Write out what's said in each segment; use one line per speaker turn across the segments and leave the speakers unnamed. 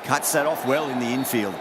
Cuts that off well in the infield.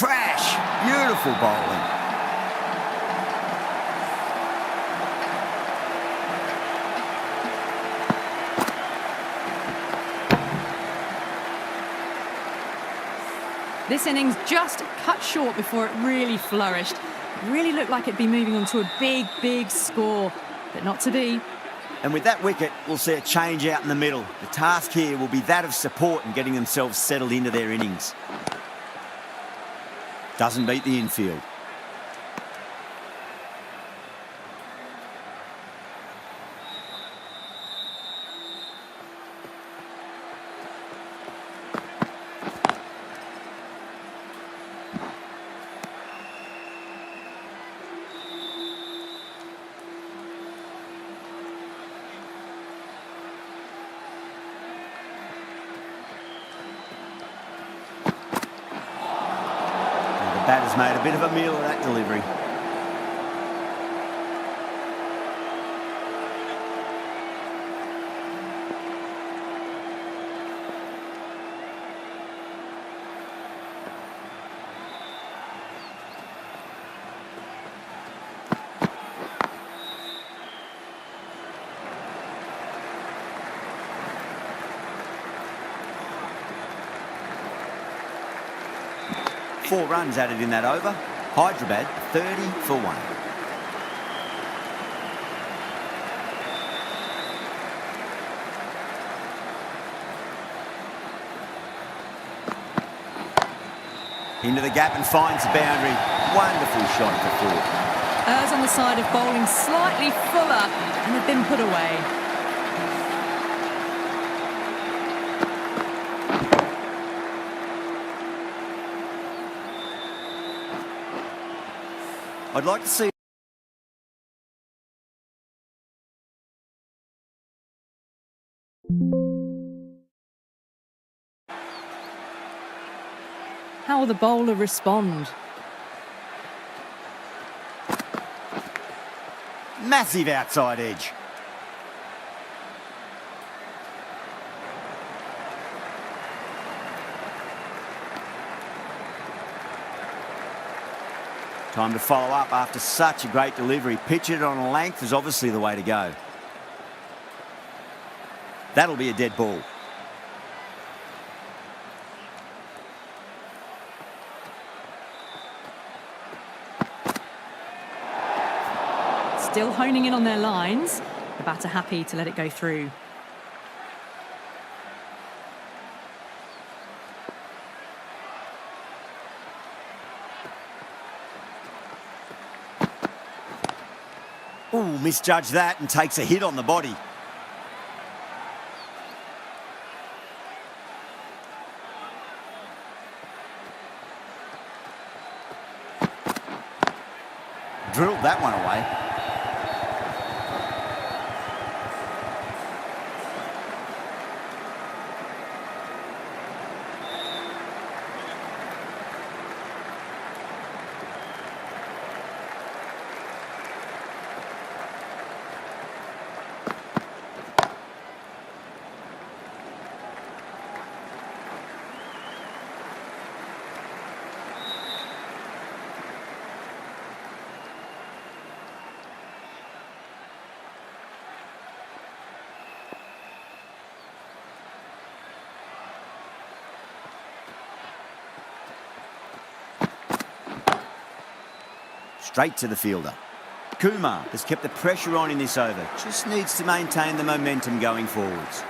Crash! Beautiful bowling.
This innings just cut short before it really flourished. It really looked like it'd be moving on to a big, big score, but not to be.
And with that wicket, we'll see a change out in the middle. The task here will be that of support and getting themselves settled into their innings. Doesn't beat the infield. The batter's made a bit of a meal of that delivery. Four runs added in that over. Hyderabad 30 for 1. Into the gap and finds the boundary. Wonderful shot for four.
Errs on the side of bowling slightly fuller and had been put away.
I'd like to see
How will the bowler respond?
massive outside edge. Time to follow up after such a great delivery. Pitch it on a length is obviously the way to go. That'll be a dead ball.
Still honing in on their lines. The batter happy to let it go through.
Ooh, misjudged that and takes a hit on the body. Drilled that one away. Straight to the fielder. Kumar has kept the pressure on in this over. Just needs to maintain the momentum going forwards.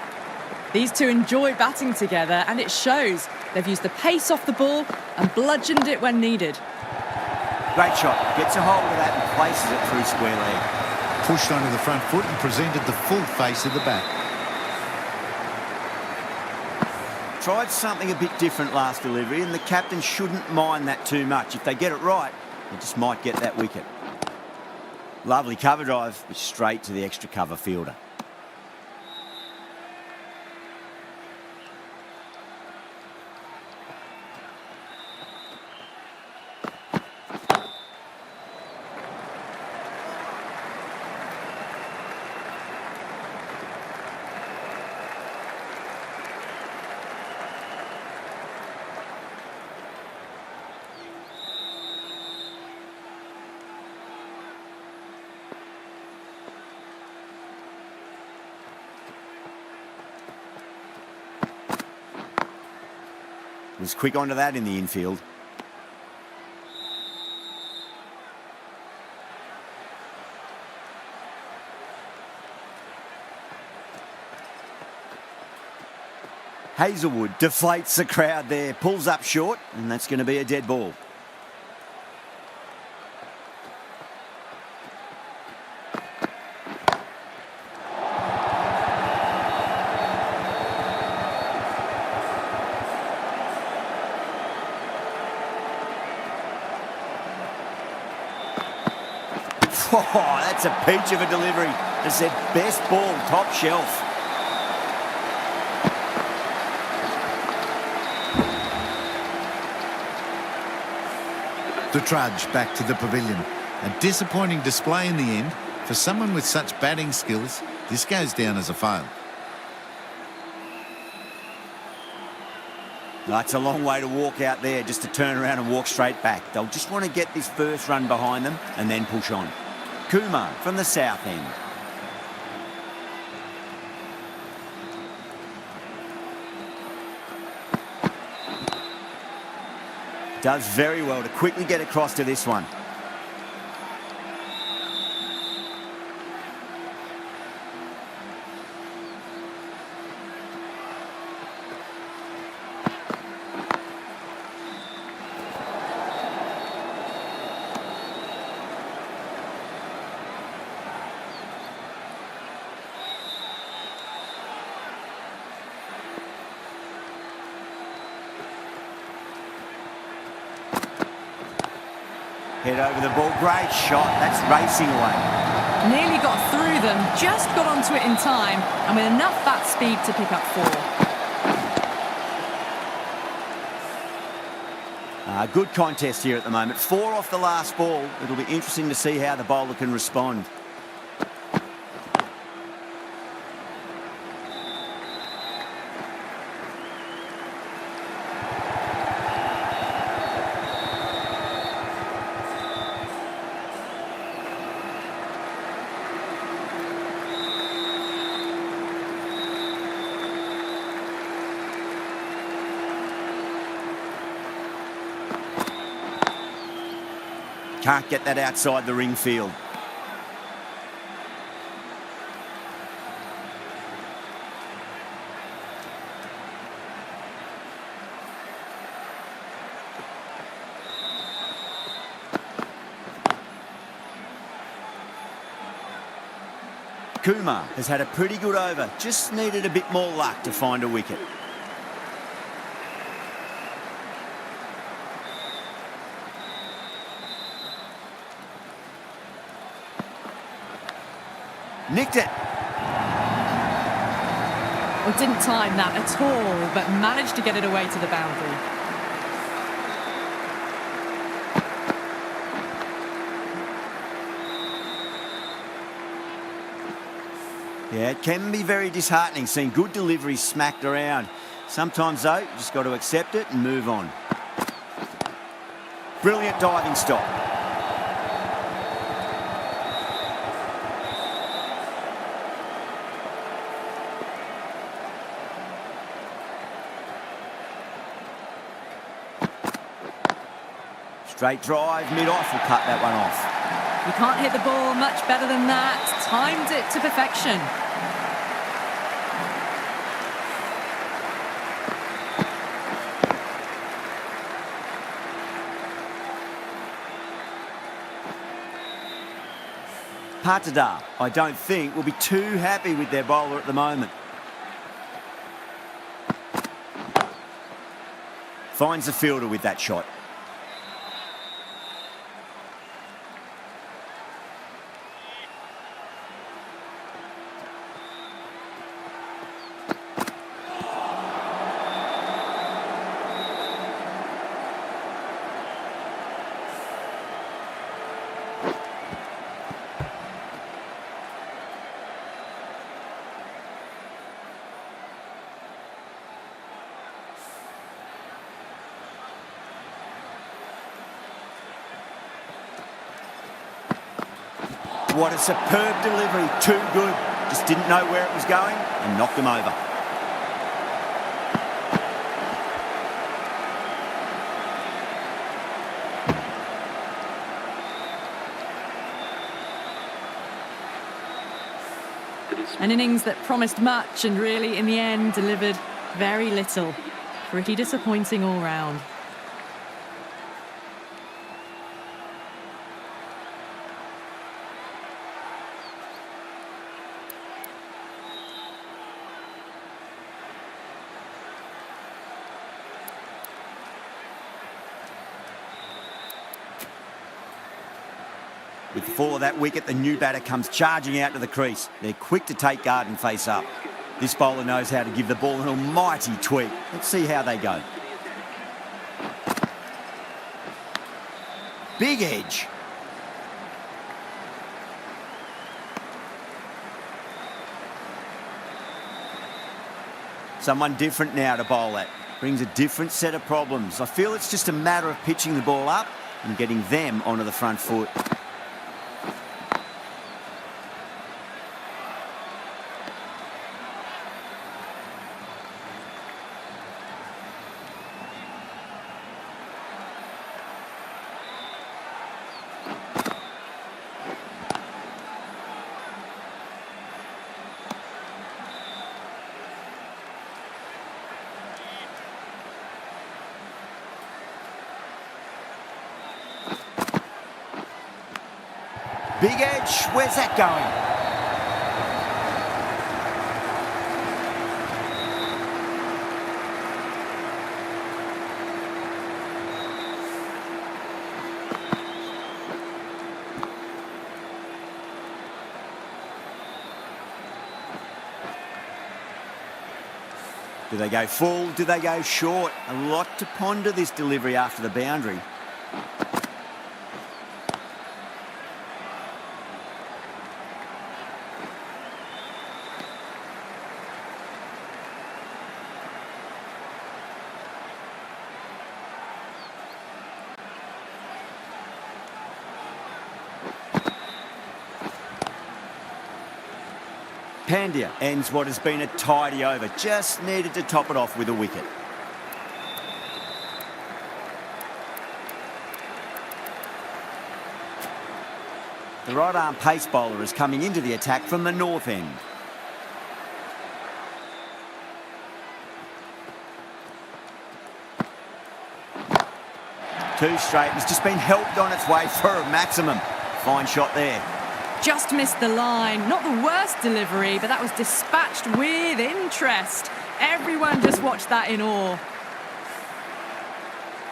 These two enjoy batting together, and it shows. They've used the pace off the ball and bludgeoned it when needed.
Great shot. Gets a hold of that and places it through square leg.
Pushed onto the front foot and presented the full face of the bat.
Tried something a bit different last delivery, and the captain shouldn't mind that too much. If they get it right, they just might get that wicket. Lovely cover drive, but straight to the extra cover fielder. Was quick onto that in the infield. Hazelwood deflates the crowd there, pulls up short, and that's going to be a dead ball. Oh, that's a peach of a delivery. They said best ball, top shelf.
The trudge back to the pavilion. A disappointing display in the end. For someone with such batting skills, this goes down as a fail.
That's a long way to walk out there just to turn around and walk straight back. They'll just want to get this first run behind them and then push on. Kumar from the south end. Does very well to quickly get across to this one. Head over the ball, great shot, that's racing away.
Nearly got through them, just got onto it in time, and with enough bat speed to pick up 4.
Good contest here at the moment. 4 off the last ball. It'll be interesting to see how the bowler can respond. Can't get that outside the ring field. Kumar has had a pretty good over, just needed a bit more luck to find a wicket. Nicked it.
Well, didn't time that at all, but managed to get it away to the boundary.
Yeah, it can be very disheartening seeing good deliveries smacked around. Sometimes, though, you just got to accept it and move on. Brilliant diving stop. Straight drive, mid-off will cut that one off.
You can't hit the ball much better than that. Timed it to perfection.
Patada, I don't think, will be too happy with their bowler at the moment. Finds the fielder with that shot. What a superb delivery, too good. Just didn't know where it was going and knocked him over.
An innings that promised much and really, in the end, delivered very little. Pretty disappointing all round.
With the fall of that wicket, the new batter comes charging out to the crease. They're quick to take guard and face up. This bowler knows how to give the ball an almighty tweak. Let's see how they go. Big edge. Someone different now to bowl at. Brings a different set of problems. I feel it's just a matter of pitching the ball up and getting them onto the front foot. Big edge, where's that going? Do they go full? Do they go short? A lot to ponder this delivery after the boundary. Pandya ends what has been a tidy over. Just needed to top it off with a wicket. The right-arm pace bowler is coming into the attack from the north end. Too straight. It's just been helped on its way for a maximum. Fine shot there.
Just missed the line. Not the worst delivery, but that was dispatched with interest. Everyone just watched that in awe.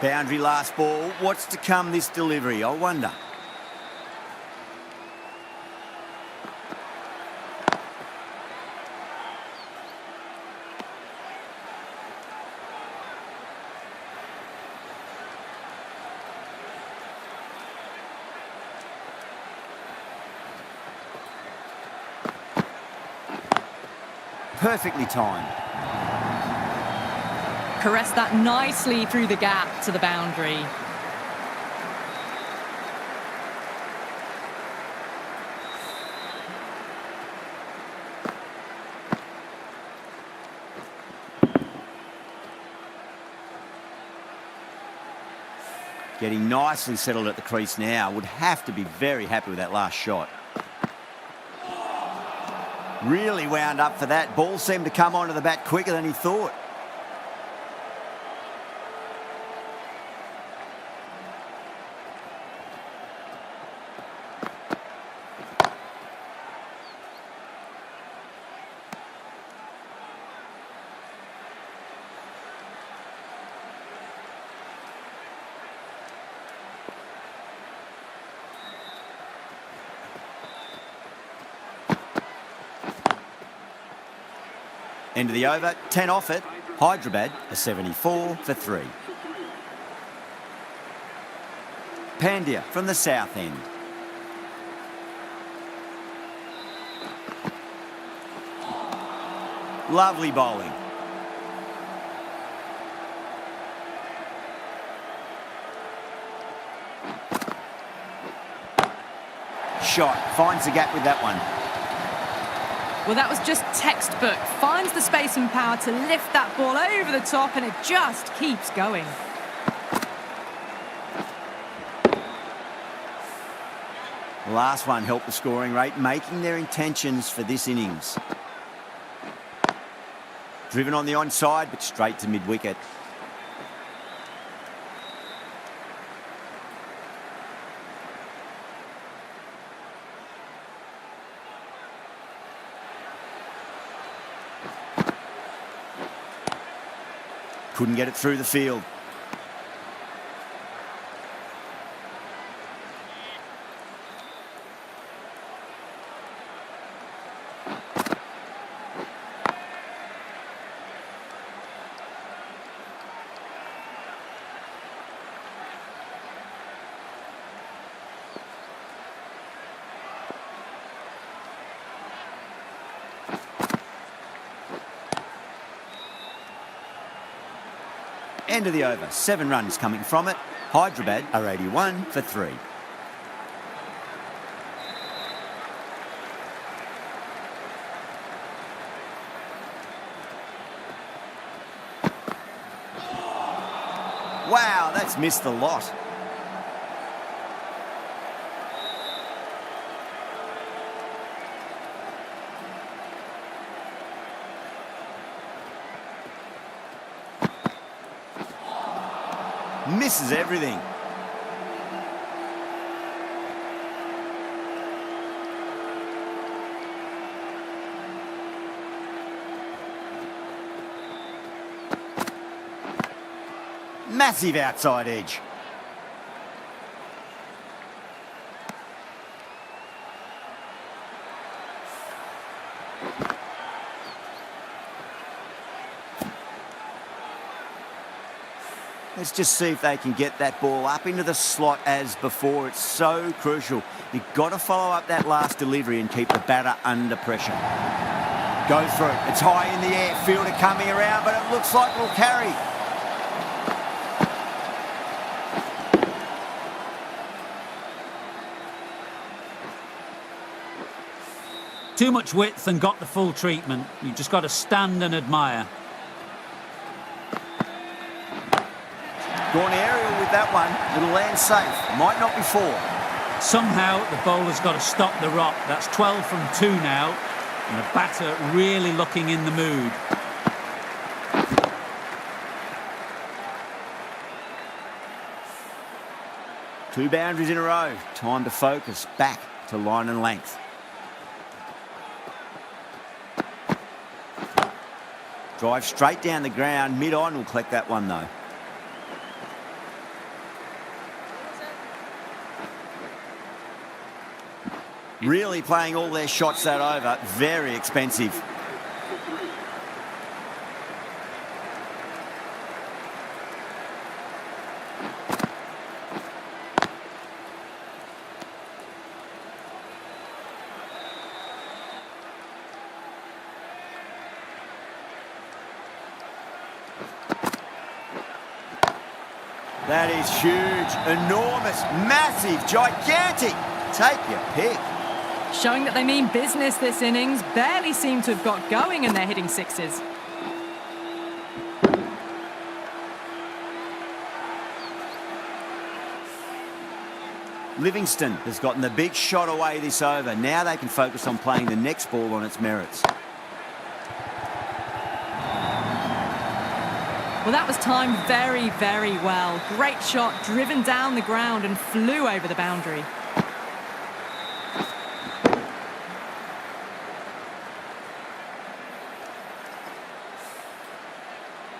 Boundary last ball. What's to come this delivery, I wonder. perfectly timed.
Caressed that nicely through the gap to the boundary.
Getting nicely settled at the crease now. Would have to be very happy with that last shot. Really wound up for that. Ball seemed to come onto the bat quicker than he thought. End of the over, 10 off it. Hyderabad, a 74 for 3. Pandya from the south end. Lovely bowling. Shot, finds the gap with that one.
Well, that was just textbook. Finds the space and power to lift that ball over the top, and it just keeps going.
The last one helped the scoring rate, making their intentions for this innings. Driven on the onside, but straight to mid-wicket. Couldn't get it through the field. End of the over, 7 runs coming from it. Hyderabad are 81 for 3. Wow, that's missed the lot. Misses everything. Massive outside edge. Let's just see if they can get that ball up into the slot as before. It's so crucial. You've got to follow up that last delivery and keep the batter under pressure. Go through it. It's high in the air. Fielder coming around, but it looks like it'll carry.
Too much width and got the full treatment. You've just got to stand and admire.
Gone aerial with that one. It'll land safe. Might not be 4.
Somehow the bowler's got to stop the rock. That's 12 from 2 now. And the batter really looking in the mood.
Two boundaries in a row. Time to focus. Back to line and length. Drive straight down the ground. Mid-on will collect that one though. Really playing all their shots that over. Very expensive. That is huge, enormous, massive, gigantic. Take your pick.
Showing that they mean business this innings. Barely seem to have got going and they're hitting sixes.
Livingston has gotten the big shot away this over. Now they can focus on playing the next ball on its merits.
Well, that was timed very, very well. Great shot, driven down the ground and flew over the boundary.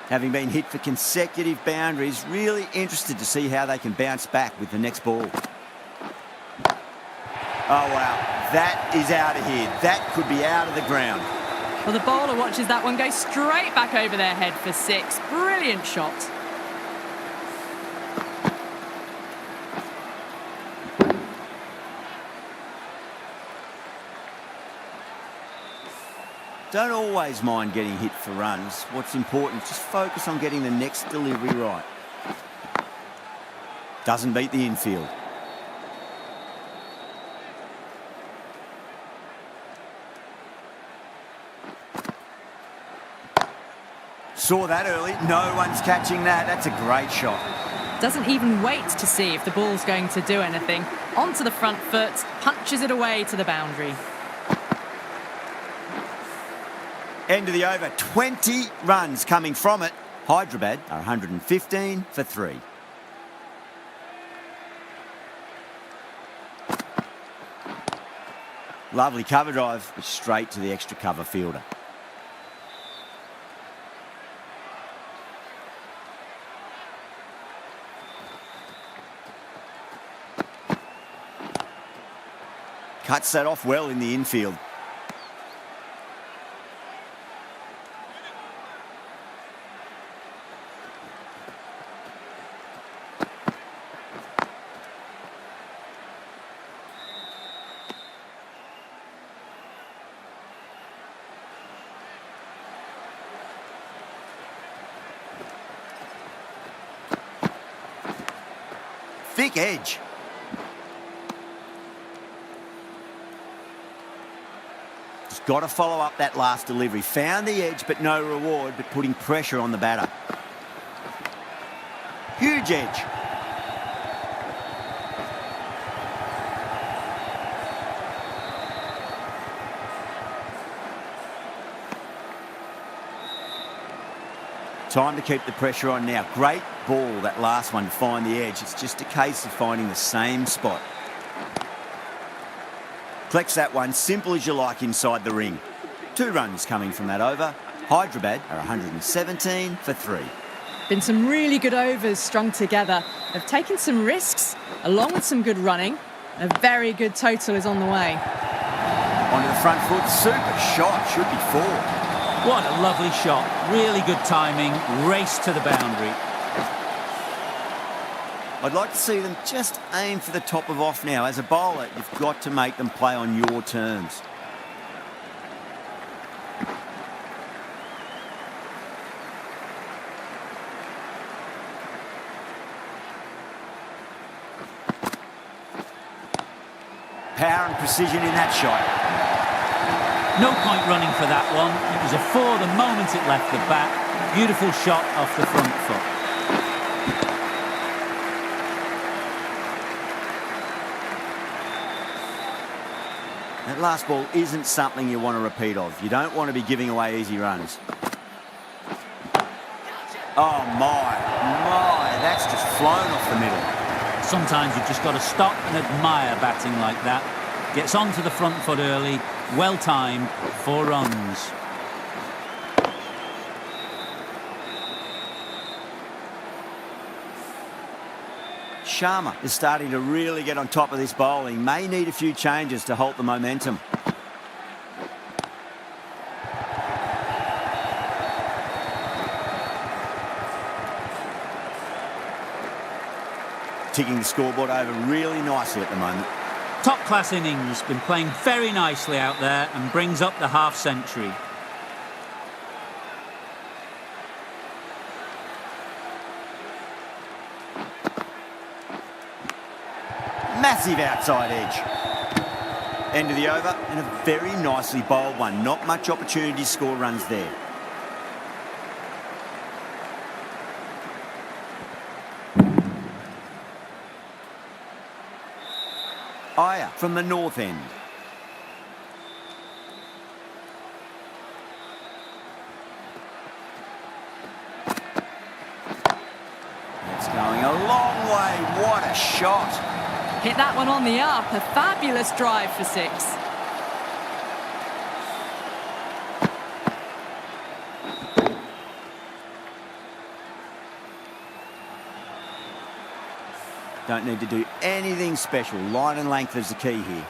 Having been hit for consecutive boundaries, really interested to see how they can bounce back with the next ball. Oh, wow. That is out of here. That could be out of the ground.
Well, the bowler watches that one go straight back over their head for six. Brilliant shot.
Don't always mind getting hit for runs. What's important is just focus on getting the next delivery right. Doesn't beat the infield. Saw that early. No one's catching that. That's a great shot.
Doesn't even wait to see if the ball's going to do anything. Onto the front foot, punches it away to the boundary.
End of the over. 20 runs coming from it. Hyderabad are 115 for 3. Lovely cover drive, but straight to the extra cover fielder. Cuts that off well in the infield. Thick edge. Just got to follow up that last delivery. Found the edge, but no reward, but putting pressure on the batter. Huge edge. Time to keep the pressure on now. Great ball, that last one, to find the edge. It's just a case of finding the same spot. Collects that one, simple as you like, inside the ring. 2 runs coming from that over. Hyderabad are 117 for 3.
Been some really good overs strung together. They've taken some risks, along with some good running. A very good total is on the way.
Onto the front foot, super shot, should be 4.
What a lovely shot. Really good timing. Race to the boundary.
I'd like to see them just aim for the top of off now. As a bowler, you've got to make them play on your terms. Power and precision in that shot.
No point running for that one. It was a 4 the moment it left the bat. Beautiful shot off the front foot.
That last ball isn't something you want to repeat of. You don't want to be giving away easy runs. Oh my, that's just flown off the middle.
Sometimes you've just got to stop and admire batting like that. Gets onto the front foot early. Well timed, 4 runs.
Sharma is starting to really get on top of this bowling. May need a few changes to halt the momentum. Ticking the scoreboard over really nicely at the moment.
Top-class innings, been playing very nicely out there and brings up the half-century.
massive outside edge. End of the over, and a very nicely bowled one. Not much opportunity to score runs there. Aya from the north end. That's going a long way. What a shot.
Hit that one on the up. A fabulous drive for 6.
Don't need to do anything special. Line and length is the key here.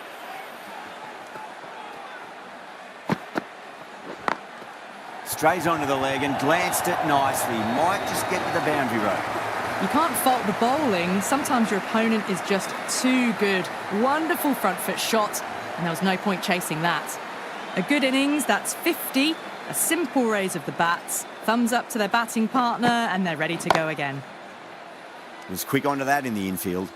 Strays onto the leg and glanced it nicely. Might just get to the boundary rope.
You can't fault the bowling. Sometimes your opponent is just too good. Wonderful front foot shot, and there was no point chasing that. A good innings, that's 50. A simple raise of the bats. Thumbs up to their batting partner, and they're ready to go again.
Was quick onto that in the infield.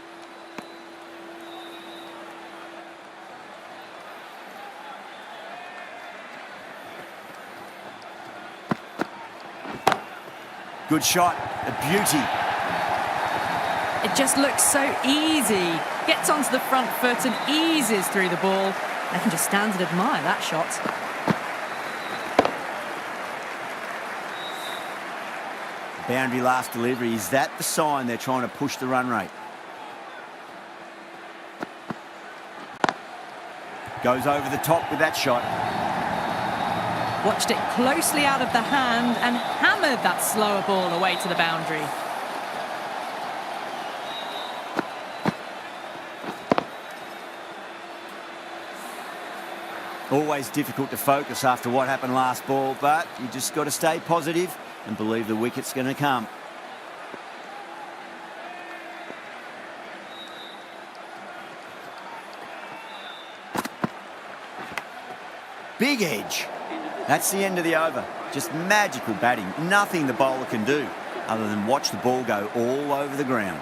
Good shot, a beauty.
It just looks so easy. Gets onto the front foot and eases through the ball. I can just stand and admire that shot.
Boundary last delivery. Is that the sign they're trying to push the run rate? Goes over the top with that shot.
Watched it closely out of the hand and hammered that slower ball away to the boundary.
Always difficult to focus after what happened last ball, but you just got to stay positive and believe the wicket's going to come. Big edge. That's the end of the over. Just magical batting. Nothing the bowler can do other than watch the ball go all over the ground.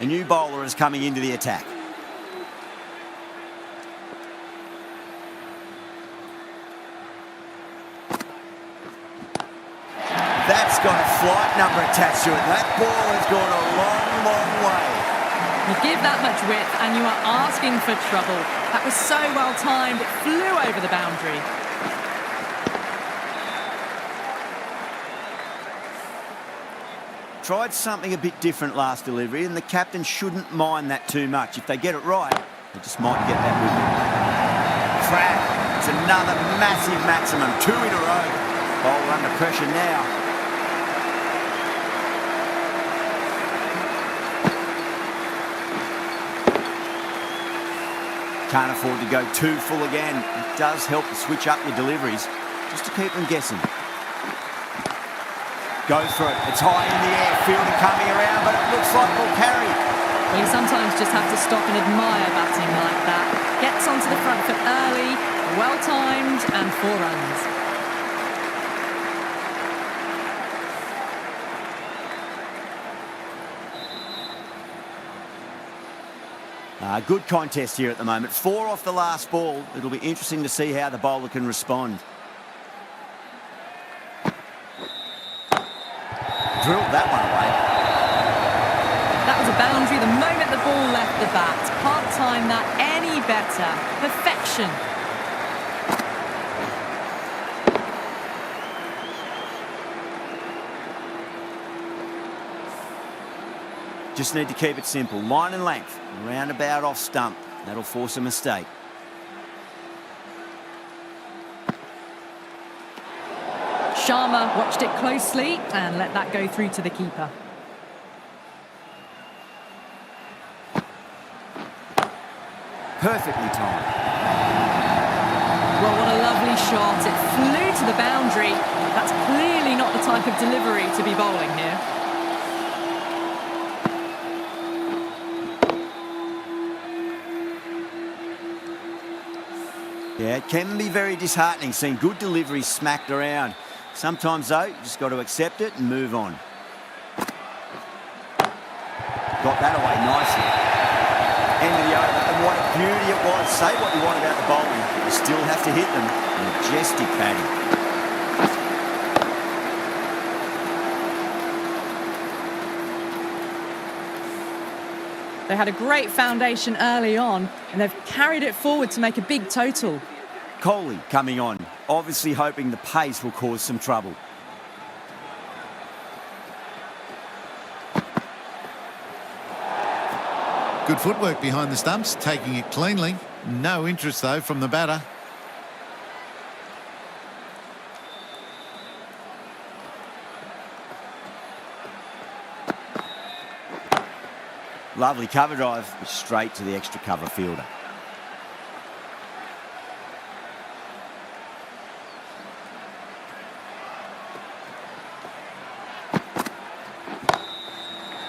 A new bowler is coming into the attack. That's got a flight number attached to it. That ball has gone a long, long way.
You give that much width and you are asking for trouble. That was so well timed, it flew over the boundary.
Tried something a bit different last delivery, and the captain shouldn't mind that too much. If they get it right, they just might get that wicket. Crap. It's another massive maximum. 2 in a row. Bowler under pressure now. Can't afford to go too full again. It does help to switch up your deliveries, just to keep them guessing. Goes for it. It's high in the air. Fielder coming around, but it looks like we'll carry.
Well, you sometimes just have to stop and admire batting like that. Gets onto the front foot early, well timed, and 4 runs.
Good contest here at the moment. 4 off the last ball. It'll be interesting to see how the bowler can respond. Drilled that one away.
That was a boundary the moment the ball left the bat. Can't time that any better. Perfection.
Just need to keep it simple. Line and length. Roundabout off stump. That'll force a mistake.
Sharma watched it closely and let that go through to the keeper.
Perfectly timed.
Well, what a lovely shot. It flew to the boundary. That's clearly not the type of delivery to be bowling here.
Yeah, it can be very disheartening seeing good deliveries smacked around. Sometimes, though, you just got to accept it and move on. Got that away nicely. End of the over, and what a beauty it was. Say what you want about the bowling, but you still have to hit them. Majestic batting.
They had a great foundation early on, and they've carried it forward to make a big total.
Kohli coming on, obviously hoping the pace will cause some trouble.
Good footwork behind the stumps, taking it cleanly. No interest, though, from the batter.
Lovely cover drive, straight to the extra cover fielder.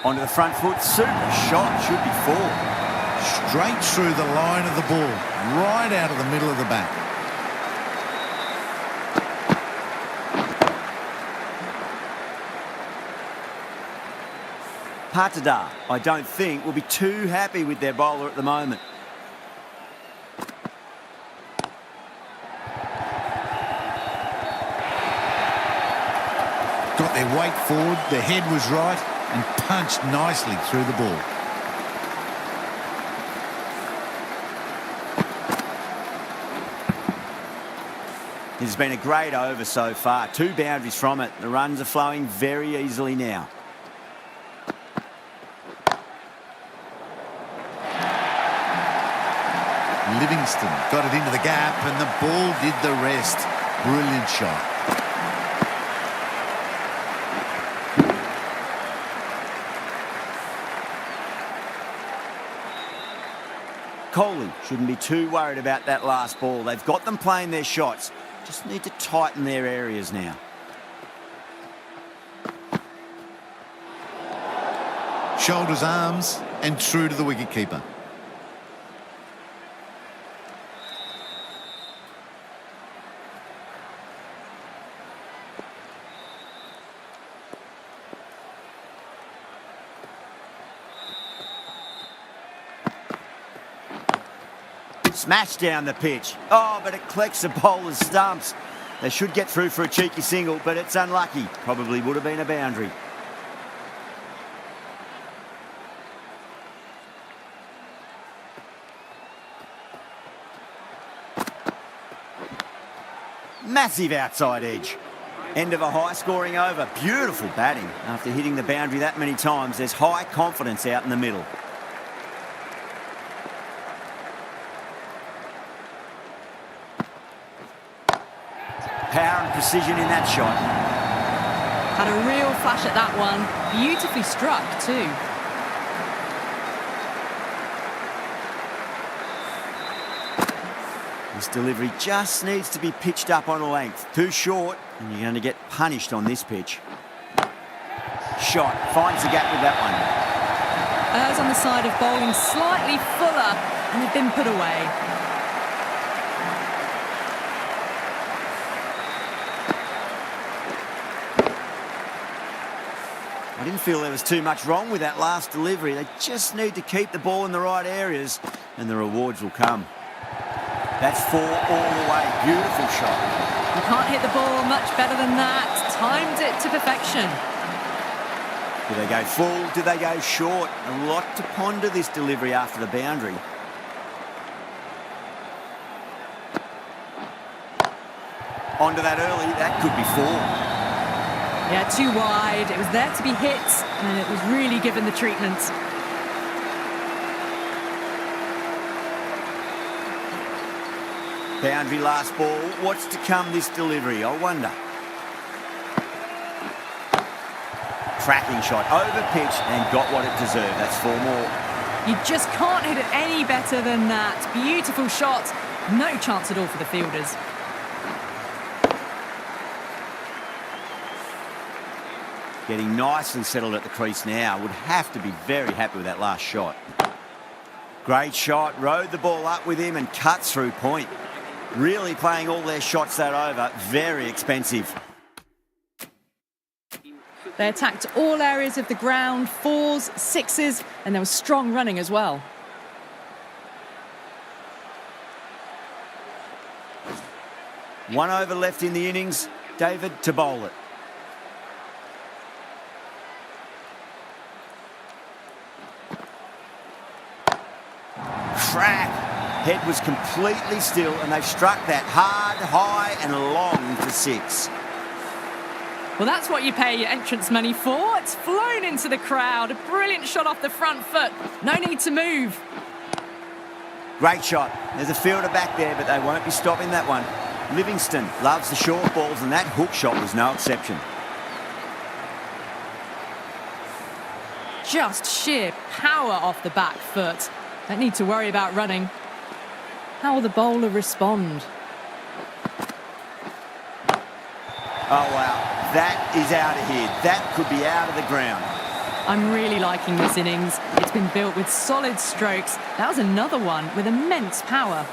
Onto the front foot, super shot, should be four.
Straight through the line of the ball, right out of the middle of the bat.
Patada, I don't think, will be too happy with their bowler at the moment.
Got their weight forward, their head was right, and punched nicely through the ball.
It's been a great over so far. 2 boundaries from it. The runs are flowing very easily now.
Livingston got it into the gap and the ball did the rest. Brilliant shot.
Kohli shouldn't be too worried about that last ball. They've got them playing their shots. Just need to tighten their areas now.
Shoulders, arms, and true to the wicketkeeper.
Smashed down the pitch. Oh, but it collects the bowler's stumps. They should get through for a cheeky single, but it's unlucky. Probably would have been a boundary. Massive outside edge. End of a high-scoring over. Beautiful batting. After hitting the boundary that many times, there's high confidence out in the middle. Power and precision in that shot.
Had a real flash at that one. Beautifully struck too.
This delivery just needs to be pitched up on a length. Too short, and you're going to get punished on this pitch. Shot, finds the gap with that one.
Errs on the side of bowling slightly fuller, and they've been put away.
I didn't feel there was too much wrong with that last delivery. They just need to keep the ball in the right areas, and the rewards will come. That's 4 all the way. Beautiful shot.
You can't hit the ball much better than that. Timed it to perfection.
Do they go full? Do they go short? A lot to ponder this delivery after the boundary. Onto that early. That could be 4.
Yeah, too wide. It was there to be hit, and it was really given the treatment.
Boundary last ball. What's to come this delivery? I wonder. Cracking shot. Over pitch and got what it deserved. That's 4 more.
You just can't hit it any better than that. Beautiful shot. No chance at all for the fielders.
Getting nicely settled at the crease now. Would have to be very happy with that last shot. Great shot. Rode the ball up with him and cut through point. Really playing all their shots that over. Very expensive.
They attacked all areas of the ground, 4s, 6s, and there was strong running as well.
One over left in the innings. David to bowl it. Crack. Head was completely still and they've struck that hard, high and long for 6.
Well, that's what you pay your entrance money for. It's flown into the crowd. A brilliant shot off the front foot. No need to move.
Great shot. There's a fielder back there, but they won't be stopping that one. Livingston loves the short balls, and that hook shot was no exception.
Just sheer power off the back foot. Don't need to worry about running. How will the bowler respond?
Oh, wow. That is out of here. That could be out of the ground.
I'm really liking this innings. It's been built with solid strokes. That was another one with immense power.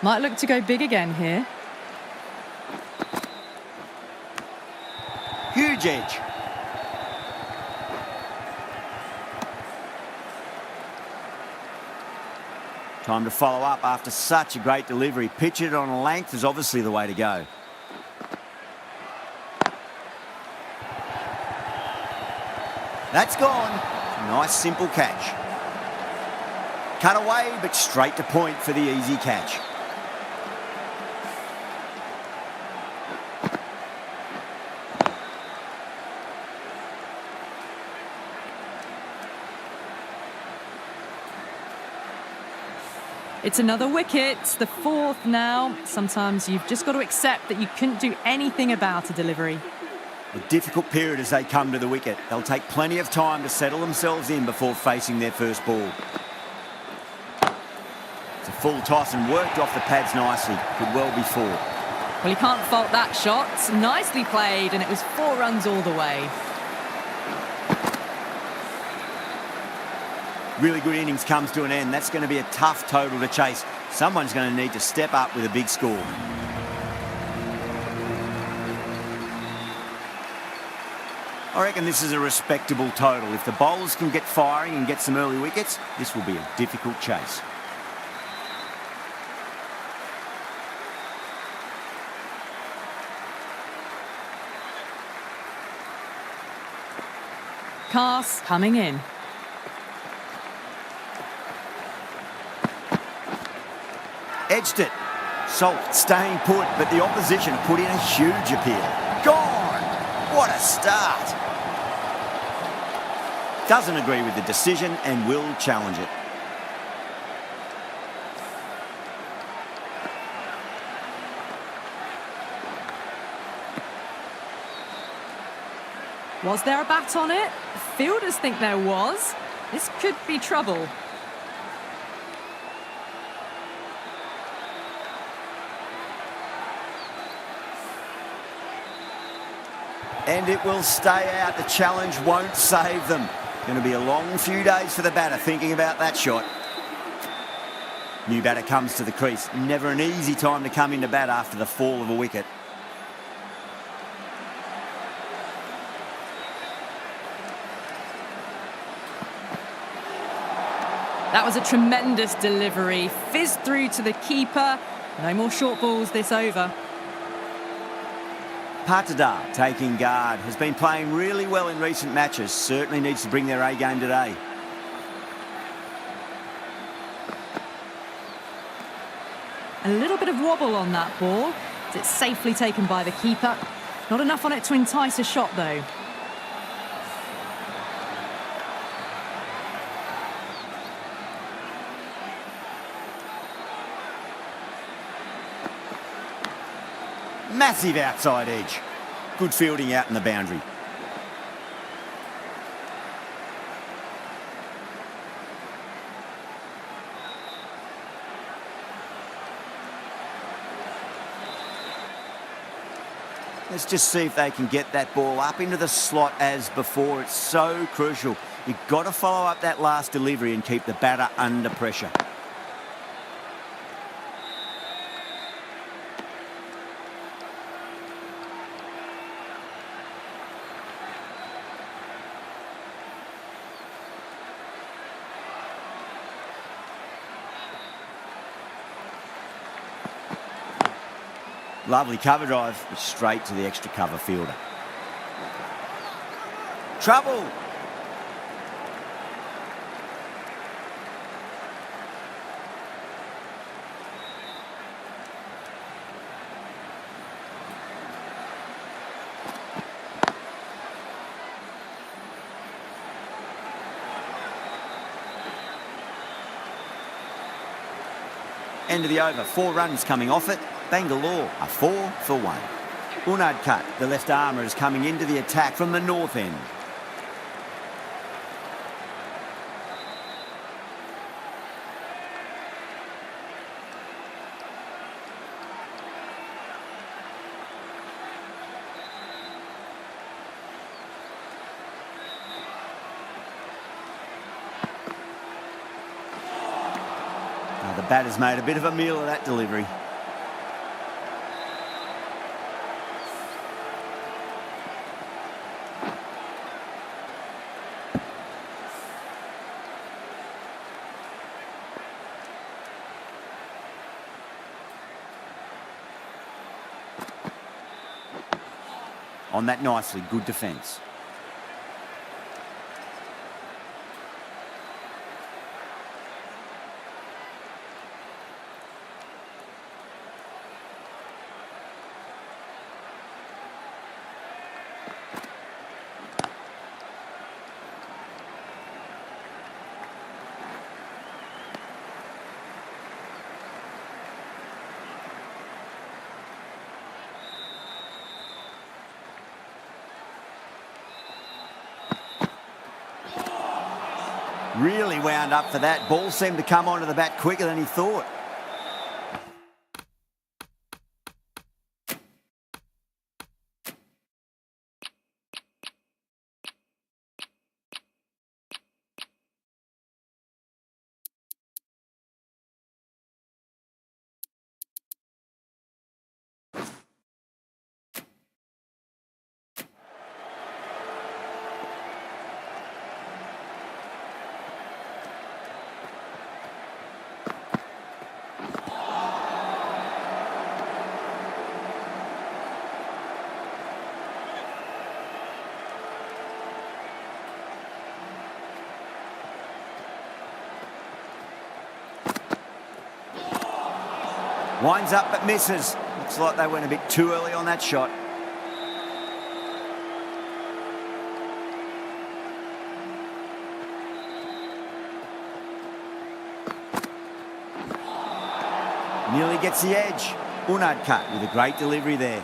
Might look to go big again here.
Huge edge. Time to follow up after such a great delivery. Pitch it on a length is obviously the way to go. That's gone. Nice simple catch. Cut away, but straight to point for the easy catch.
It's another wicket, the 4th now. Sometimes you've just got to accept that you couldn't do anything about a delivery.
A difficult period as they come to the wicket. They'll take plenty of time to settle themselves in before facing their first ball. It's a full toss and worked off the pads nicely. Could well be 4.
Well, you can't fault that shot. Nicely played, and it was 4 runs all the way.
Really good innings comes to an end. That's going to be a tough total to chase. Someone's going to need to step up with a big score. I reckon this is a respectable total. If the bowlers can get firing and get some early wickets, this will be a difficult chase.
Cast coming in.
Edged it. Salt staying put, but the opposition put in a huge appeal. Gone! What a start! Doesn't agree with the decision and will challenge it.
Was there a bat on it? Fielders think there was. This could be trouble.
And it will stay out. The challenge won't save them. Going to be a long few days for the batter thinking about that shot. New batter comes to the crease. Never an easy time to come into bat after the fall of a wicket.
That was a tremendous delivery. Fizzed through to the keeper. No more short balls this over.
Patadar taking guard. Has been playing really well in recent matches. Certainly needs to bring their A game today.
A little bit of wobble on that ball. It's safely taken by the keeper. Not enough on it to entice a shot though.
Massive outside edge. Good fielding out in the boundary. Let's just see if they can get that ball up into the slot as before. It's so crucial. You've got to follow up that last delivery and keep the batter under pressure. Lovely cover drive, straight to the extra cover fielder. Trouble. End of the over, 4 runs coming off it. Bangalore are 4 for 1. Unadkat, the left armour, is coming into the attack from the north end. Now the batter's made a bit of a meal of that delivery. On that nicely, good defence. Really wound up for that. Ball seemed to come onto the bat quicker than he thought. Winds up but misses. Looks like they went a bit too early on that shot. Nearly gets the edge. Unadkat with a great delivery there.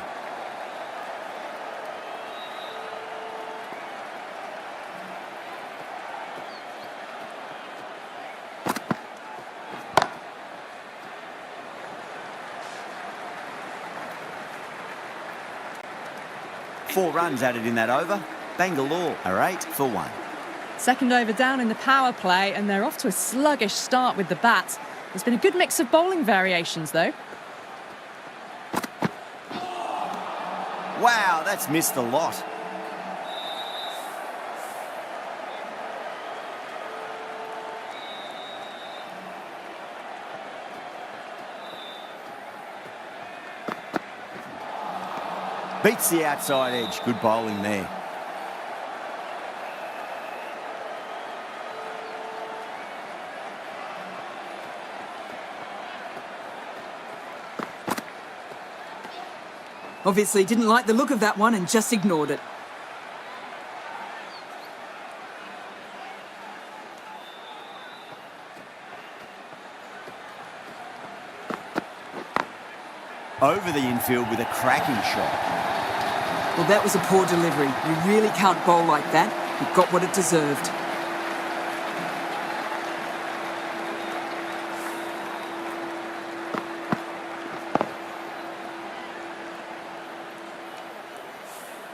Four runs added in that over. Bangalore are 8 for 1.
Second over down in the power play, and they're off to a sluggish start with the bat. There's been a good mix of bowling variations, though.
Wow, that's missed the lot. Beats the outside edge. Good bowling there.
Obviously didn't like the look of that one and just ignored it.
Over the infield with a cracking shot.
Well, that was a poor delivery. You really can't bowl like that. It got what it deserved.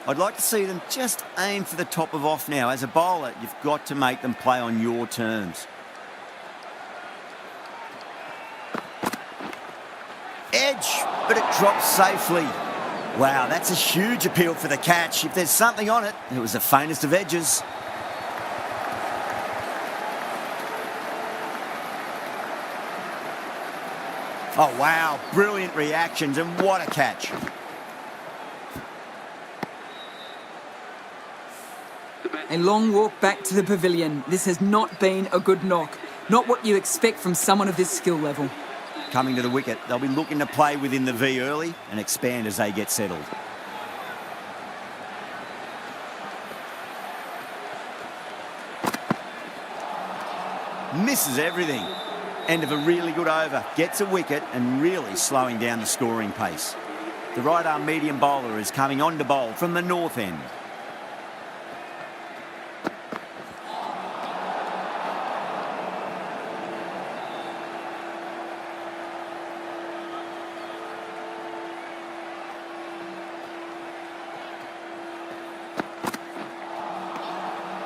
I'd like to see them just aim for the top of off now. As a bowler, you've got to make them play on your terms. Edge, but it drops safely. Wow, that's a huge appeal for the catch. If there's something on it, it was the faintest of edges. Oh, wow, brilliant reactions, and what a catch.
A long walk back to the pavilion. This has not been a good knock. Not what you expect from someone of this skill level.
Coming to the wicket, they'll be looking to play within the V early and expand as they get settled. Misses everything. End of a really good over. Gets a wicket and really slowing down the scoring pace. The right-arm medium bowler is coming on to bowl from the north end.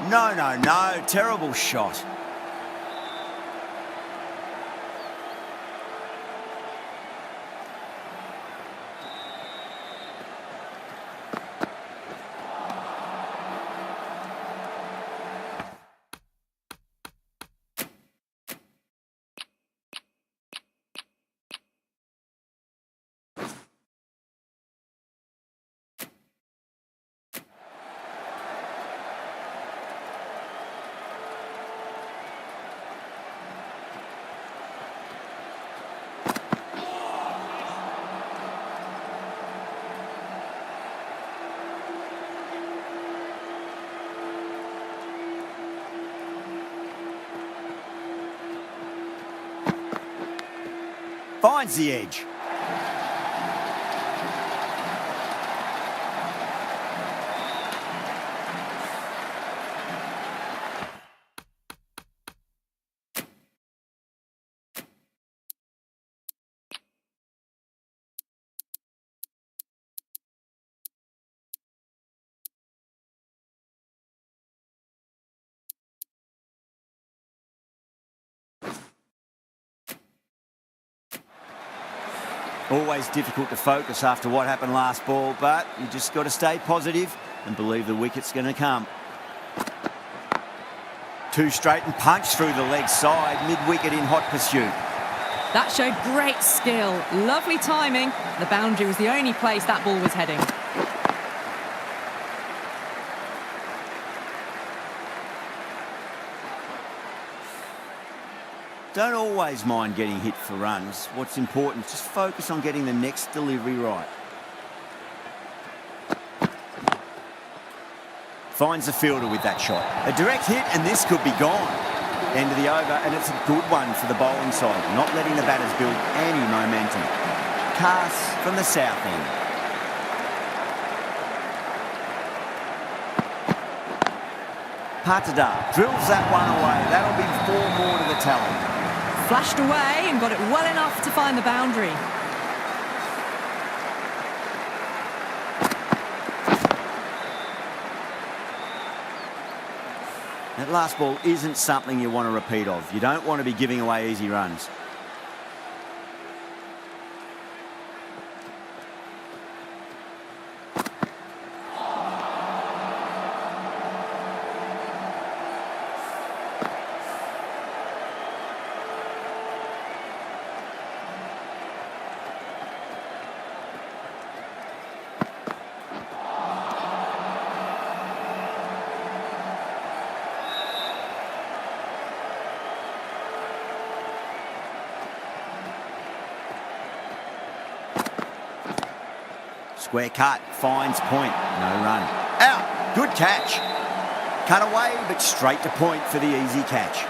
No. Terrible shot. Finds the edge. Always difficult to focus after what happened last ball, but you just got to stay positive and believe the wicket's going to come. Two straight and punch through the leg side, mid-wicket in hot pursuit.
That showed great skill. Lovely timing. The boundary was the only place that ball was heading.
Don't always mind getting hit for runs. What's important is just focus on getting the next delivery right. Finds the fielder with that shot. A direct hit and this could be gone. End of the over and it's a good one for the bowling side. Not letting the batters build any momentum. Cass from the south end. Patada drills that one away. That'll be 4 more to the tally.
Flashed away and got it well enough to find the boundary.
That last ball isn't something you want to repeat of. You don't want to be giving away easy runs. Square cut, finds point, no run. Out, good catch. Cut away, but straight to point for the easy catch.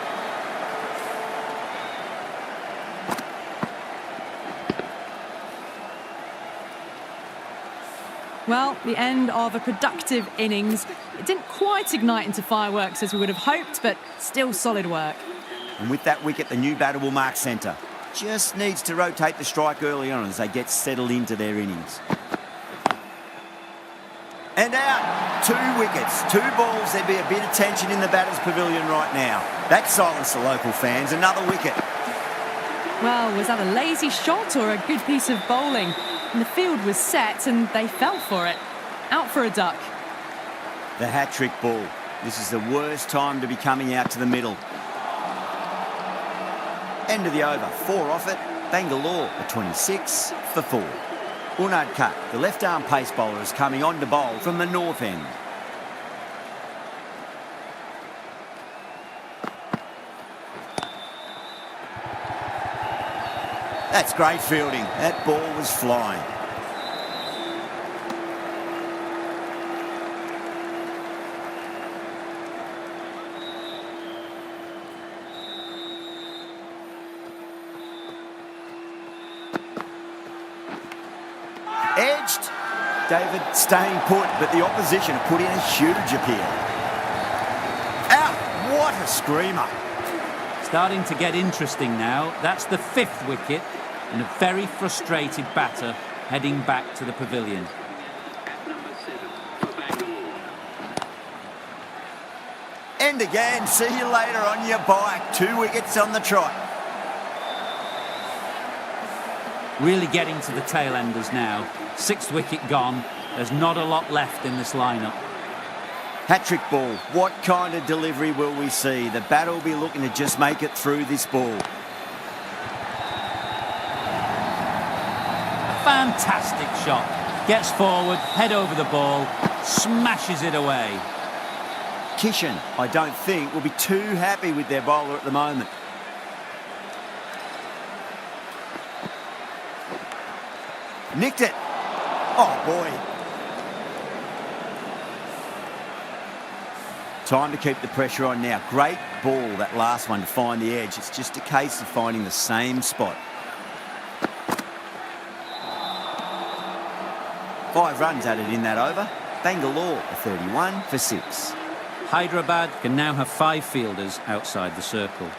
Well, the end of a productive innings. It didn't quite ignite into fireworks as we would have hoped, but still solid work.
And with that wicket, the new batter will mark centre. Just needs to rotate the strike early on as they get settled into their innings. And out. 2 wickets, 2 balls. There'd be a bit of tension in the batter's pavilion right now. That silenced the local fans. Another wicket.
Well, was that a lazy shot or a good piece of bowling? And the field was set and they fell for it. Out for a duck.
The hat-trick ball. This is the worst time to be coming out to the middle. End of the over. 4 off it. Bangalore at 26 for 4. Unadkat, the left-arm pace bowler, is coming on to bowl from the north end. That's great fielding. That ball was flying. Edged. David staying put, but the opposition have put in a huge appeal. Out! What a screamer.
Starting to get interesting now. That's the 5th wicket and a very frustrated batter heading back to the pavilion.
End again. See you later on your bike. 2 wickets on the trot.
Really getting to the tail enders now. 6th wicket gone. There's not a lot left in this lineup.
Hat-trick ball. What kind of delivery will we see? The batter will be looking to just make it through this ball.
A fantastic shot. Gets forward, head over the ball, smashes it away.
Kishan, I don't think, will be too happy with their bowler at the moment. Nicked it. Oh, boy. Time to keep the pressure on now. Great ball, that last one, to find the edge. It's just a case of finding the same spot. 5 runs added in that over. Bangalore are 31 for 6.
Hyderabad can now have 5 fielders outside the circle.